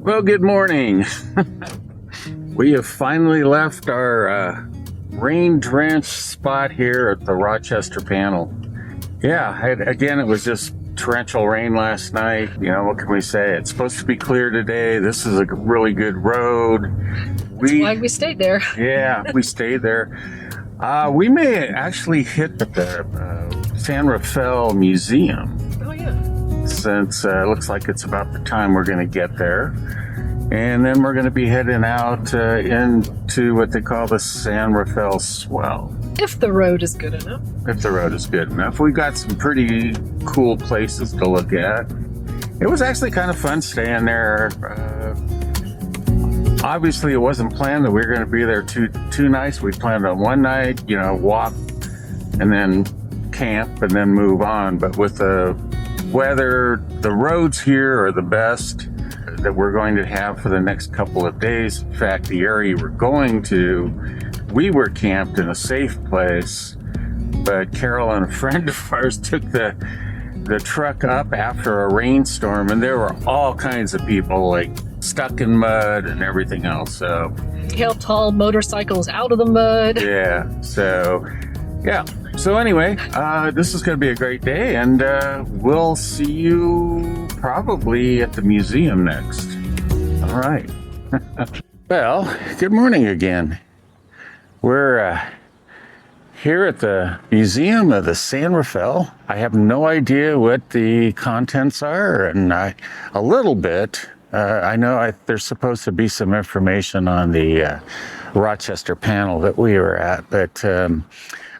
Well, good morning. We have finally left our rain-drenched spot here at the Rochester panel. Yeah, again, it was just torrential rain last night. You know, what can we say? It's supposed to be clear today. This is a really good road. That's why we stayed there. Yeah, we stayed there. We may actually hit the San Rafael Museum. Oh, yeah. Since it looks like it's about the time we're going to get there. And then we're going to be heading out into what they call the San Rafael Swell. If the road is good enough. If the road is good enough. We got some pretty cool places to look at. It was actually kind of fun staying there. Obviously, it wasn't planned that we were going to be there two nights. We planned on one night, walk and then camp and then move on. But with the weather, the roads here are the best that we're going to have for the next couple of days. In fact, the area we're going to, we were camped in a safe place, but Carol and a friend of ours took the truck up after a rainstorm, and there were all kinds of people like stuck in mud and everything else. So Helped haul motorcycles out of the mud. yeah, so anyway, this is going to be a great day, and we'll see you probably at the museum next. All right. Well, good morning again. We're here at the Museum of the San Rafael. I have no idea what the contents are, and a little bit. I know there's supposed to be some information on the Rochester panel that we were at, but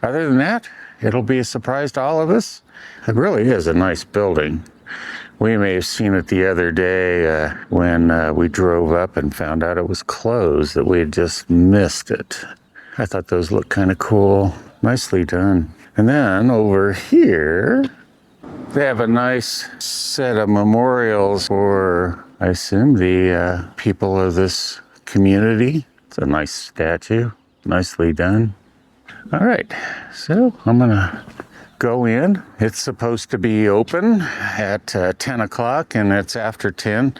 other than that, it'll be a surprise to all of us. It really is a nice building. We may have seen it the other day when we drove up and found out it was closed, that we had just missed it. I thought those looked kind of cool. Nicely done. And then over here, they have a nice set of memorials for, I assume, the people of this community. It's a nice statue. Nicely done. All right, so I'm gonna go in. It's supposed to be open at 10 o'clock, and it's after 10.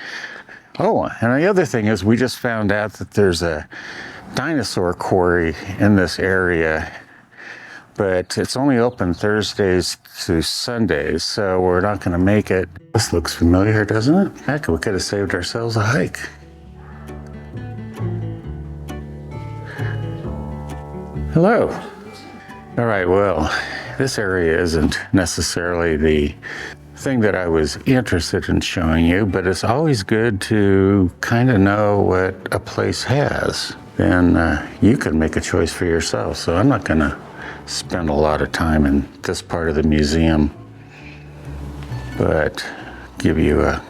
Oh, and the other thing is we just found out that there's a dinosaur quarry in this area, but it's only open Thursdays to Sundays, so we're not gonna make it. This looks familiar, doesn't it? Heck, we could have saved ourselves a hike. Hello. All right, well, this area isn't necessarily the thing that I was interested in showing you, but it's always good to kind of know what a place has. Then you can make a choice for yourself. So I'm not going to spend a lot of time in this part of the museum, but give you a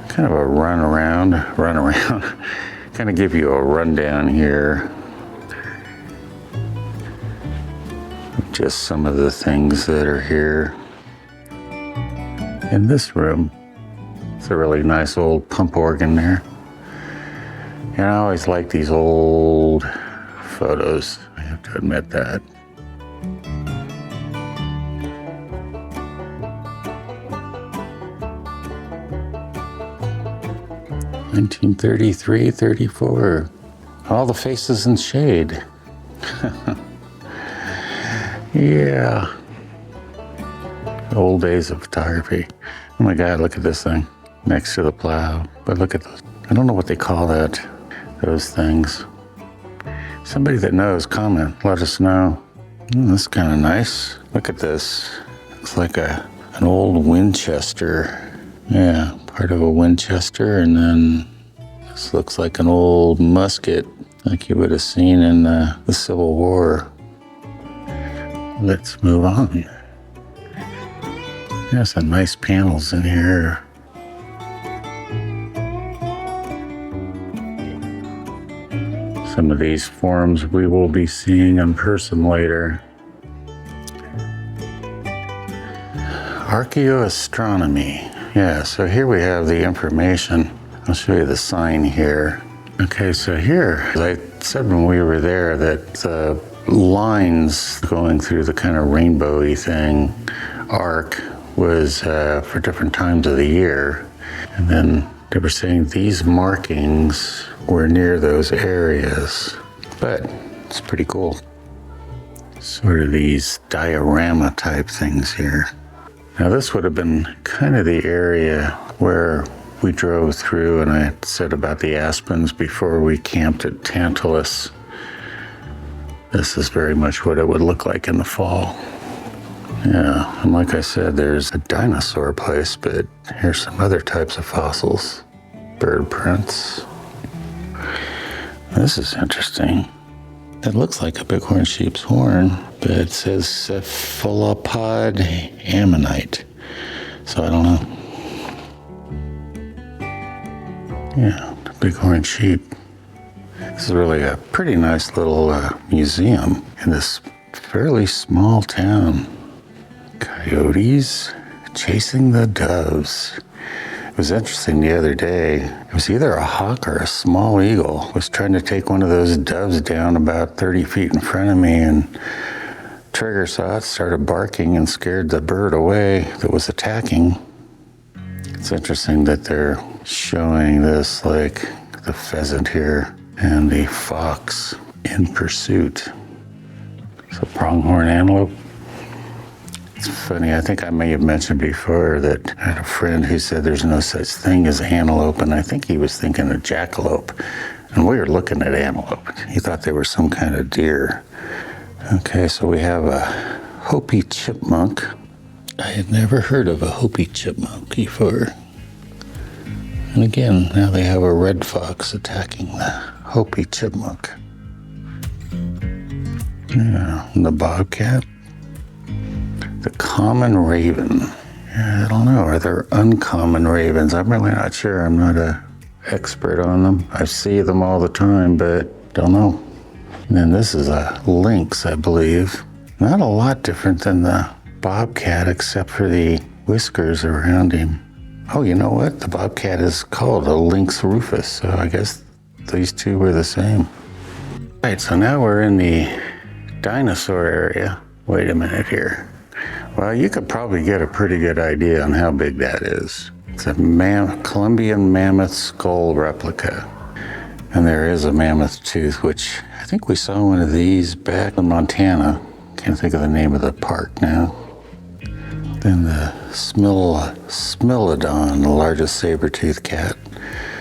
kind of a run around, kind of give you a rundown here. Just some of the things that are here. In this room, it's a really nice old pump organ there. And I always like these old photos, I have to admit that. (1933, 34). All the faces in shade. Yeah. Old days of photography. Oh my God, look at this thing next to the plow. But look at those. I don't know what they call those things. Somebody that knows, comment, let us know. That's kind of nice. Look at this. Looks like an old Winchester. Yeah, part of a Winchester. And then this looks like an old musket, like you would have seen in the Civil War. Let's move on. There's some nice panels in here. Some of these forms we will be seeing in person later. Archaeoastronomy. Yeah, so here we have the information. I'll show you the sign here. Okay, so here, as I said when we were there, that the lines going through the kind of rainbowy thing arc was for different times of the year. And then They were saying these markings were near those areas, but it's pretty cool. Sort of these diorama type things here. Now this would have been kind of the area where we drove through, and I said about the aspens before we camped at Tantalus. This is very much what it would look like in the fall. Yeah, and like I said, there's a dinosaur place, but here's some other types of fossils. Bird prints. This is interesting. It looks like a bighorn sheep's horn, but it says cephalopod ammonite. So I don't know. Yeah, the bighorn sheep. This is really a pretty nice little museum in this fairly small town. Coyotes chasing the doves. It was interesting the other day. It was either a hawk or a small eagle was trying to take one of those doves down about 30 feet in front of me, and Trigger saw it, started barking, and scared the bird away that was attacking. It's interesting that they're showing this, like the pheasant here and the fox in pursuit. So pronghorn antelope. It's funny, I think I may have mentioned before that I had a friend who said there's no such thing as antelope, and I think he was thinking of jackalope. And we were looking at antelope. He thought they were some kind of deer. Okay, so we have a Hopi chipmunk. I had never heard of a Hopi chipmunk before. And again, now they have a red fox attacking the Hopi chipmunk. Yeah, and the bobcat. The common raven. Yeah, I don't know. Are there uncommon ravens? I'm really not sure. I'm not an expert on them. I see them all the time, but don't know. And then this is a lynx, I believe. Not a lot different than the bobcat, except for the whiskers around him. Oh, you know what? The bobcat is called a lynx rufus, so I guess these two were the same. Right, so now we're in the dinosaur area. Wait a minute here. Well, you could probably get a pretty good idea on how big that is. It's a Columbian mammoth skull replica. And there is a mammoth tooth, which I think we saw one of these back in Montana. Can't think of the name of the park now. Then the Smilodon, the largest saber-toothed cat.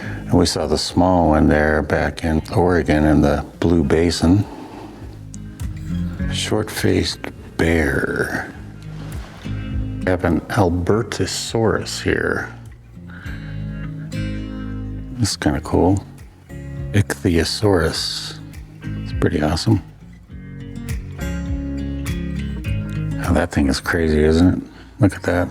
And we saw the small one there back in Oregon in the Blue Basin. Short-faced bear. We have an Albertosaurus here. This is kind of cool. Ichthyosaurus. It's pretty awesome. Oh, that thing is crazy, isn't it? Look at that.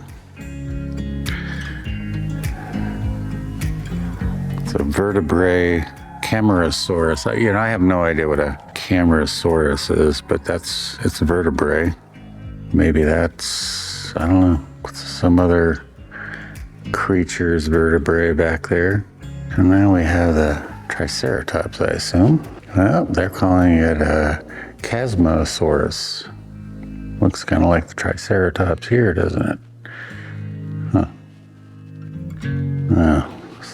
It's a vertebrate Camarasaurus. I have no idea what a Camarasaurus is, but it's a vertebrate. Maybe that's, I don't know, some other creature's vertebrae back there. And now we have the Triceratops, I assume. Well, they're calling it a Chasmosaurus. Looks kind of like the Triceratops here, doesn't it? Huh. Oh,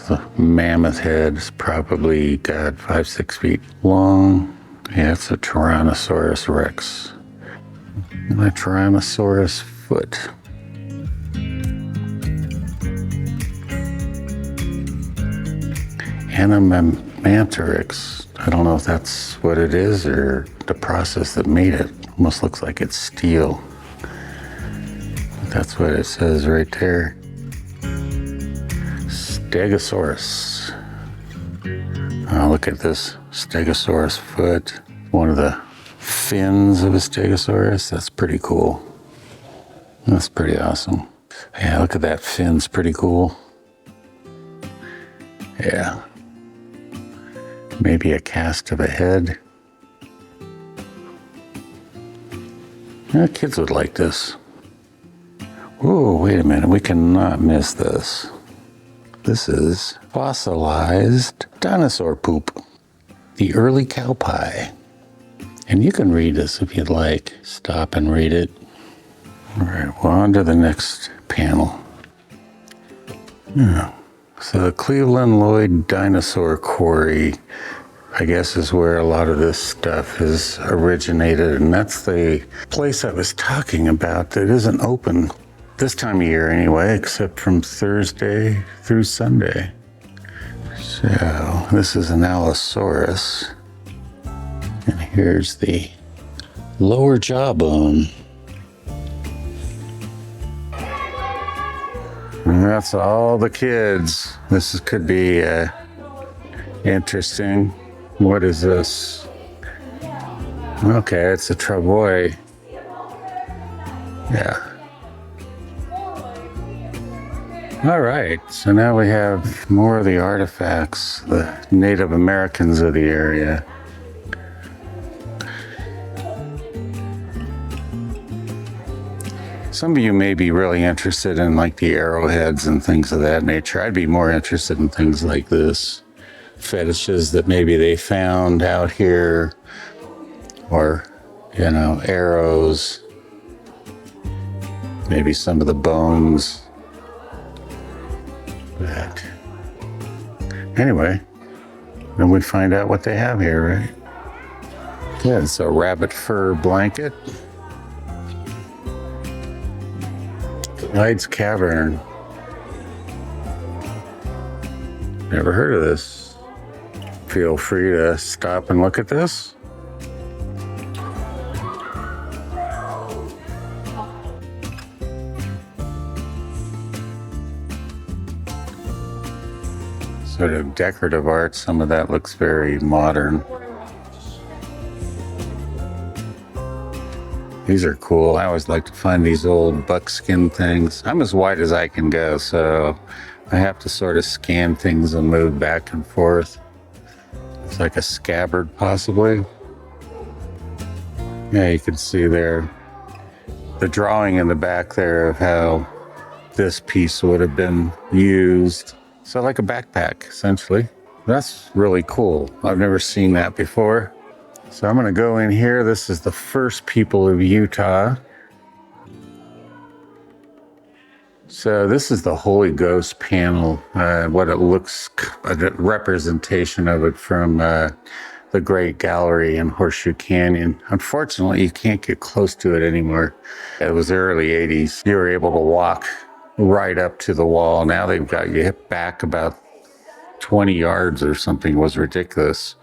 the mammoth head is probably, 5-6 feet long. Yeah, it's a Tyrannosaurus Rex. And a Tyrannosaurus foot. Animamantarix. I don't know if that's what it is or the process that made it. Almost looks like it's steel. But that's what it says right there. Stegosaurus. Oh, look at this Stegosaurus foot. One of the fins of a Stegosaurus. That's pretty cool. That's pretty awesome. Yeah, look at that fin's pretty cool. Yeah. Maybe a cast of a head. Yeah, kids would like this. Whoa, wait a minute. We cannot miss this. This is fossilized dinosaur poop. The early cow pie. And you can read this if you'd like. Stop and read it. All right, well, on to the next panel. Yeah. So Cleveland Lloyd Dinosaur Quarry, I guess, is where a lot of this stuff has originated, and that's the place I was talking about that isn't open this time of year anyway, except from Thursday through Sunday. So this is an Allosaurus, and here's the lower jawbone. And that's all the kids. Could be interesting. What is this? Okay, it's a travois. Yeah. All right, so now we have more of the artifacts, the Native Americans of the area. Some of you may be really interested in like the arrowheads and things of that nature. I'd be more interested in things like this. Fetishes that maybe they found out here, or, you know, arrows, maybe some of the bones. But anyway, then we find out what they have here, right? Yeah, it's a rabbit fur blanket. Hyde's Cavern. Never heard of this. Feel free to stop and look at this. Sort of decorative art. Some of that looks very modern. These are cool. I always like to find these old buckskin things. I'm as wide as I can go, so I have to sort of scan things and move back and forth. It's like a scabbard, possibly. Yeah, you can see there the drawing in the back there of how this piece would have been used. So like a backpack, essentially. That's really cool. I've never seen that before. So I'm going to go in here. This is the first people of Utah. So this is the Holy Ghost panel, what it looks, a representation of it from the Great Gallery in Horseshoe Canyon. Unfortunately, you can't get close to it anymore. It was the early 80s. You were able to walk right up to the wall. Now they've got you hit back about 20 yards or something. It was ridiculous.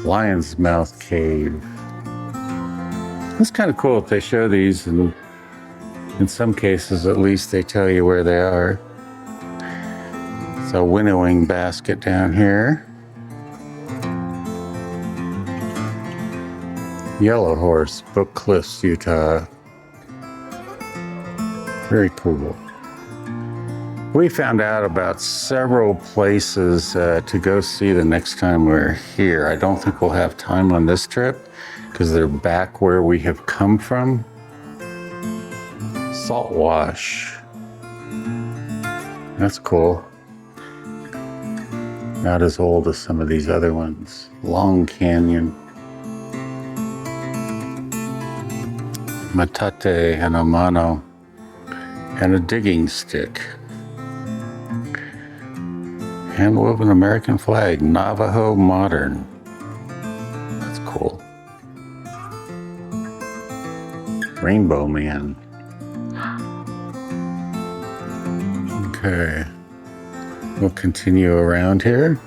Lion's Mouth Cave. It's kind of cool if they show these, and in some cases at least they tell you where they are. It's a winnowing basket down here. Yellow Horse, Book Cliffs, Utah. Very cool. We found out about several places to go see the next time we're here. I don't think we'll have time on this trip because they're back where we have come from. Salt Wash. That's cool. Not as old as some of these other ones. Long Canyon. Matate and a mano. And a digging stick. Hand-woven American flag, Navajo Modern. That's cool. Rainbow Man. Okay. We'll continue around here.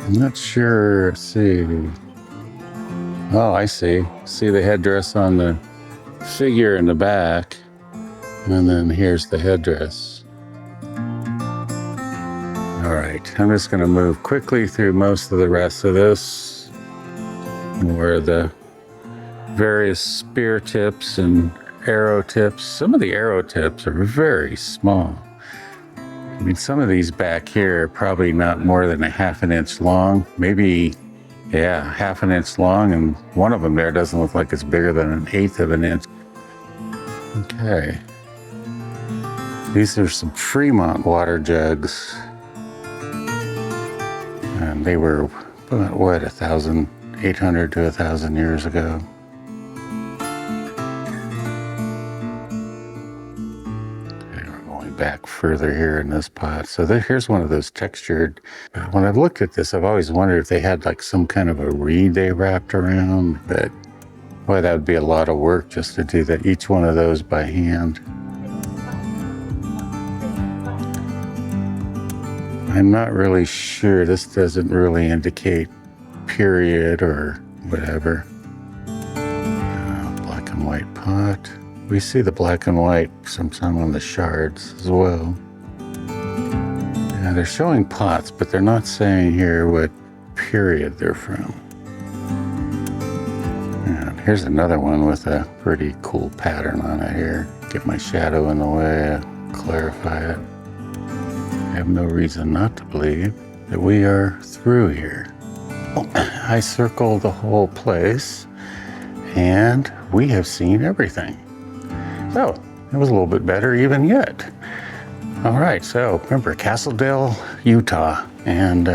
I'm not sure. Let's see. Oh, I see. See the headdress on the figure in the back. And then here's the headdress. All right, I'm just going to move quickly through most of the rest of this, where the various spear tips and arrow tips. Some of the arrow tips are very small. mean, some of these back here are probably not more than a half an inch long, maybe, yeah, half an inch long, and one of them there doesn't look like it's bigger than an eighth of an inch. Okay. These are some Fremont water jugs. And they were, what, 1,800 to 1,000 years ago. Okay, we're going back further here in this pot. So here's one of those textured. When I've looked at this, I've always wondered if they had like some kind of a reed they wrapped around, but boy, that would be a lot of work just to do that, each one of those by hand. I'm not really sure. This doesn't really indicate period or whatever. Black and white pot. We see the black and white sometime on the shards as well. Yeah, they're showing pots, but they're not saying here what period they're from. And here's another one with a pretty cool pattern on it here. Get my shadow in the way, clarify it. I have no reason not to believe that we are through here. Well, I circled the whole place and we have seen everything. So it was a little bit better even yet. All right, so remember Castledale, Utah, and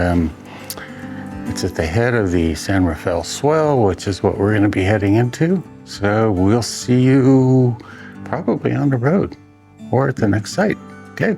it's at the head of the San Rafael swell, which is what we're gonna be heading into. So we'll see you probably on the road or at the next site. Okay.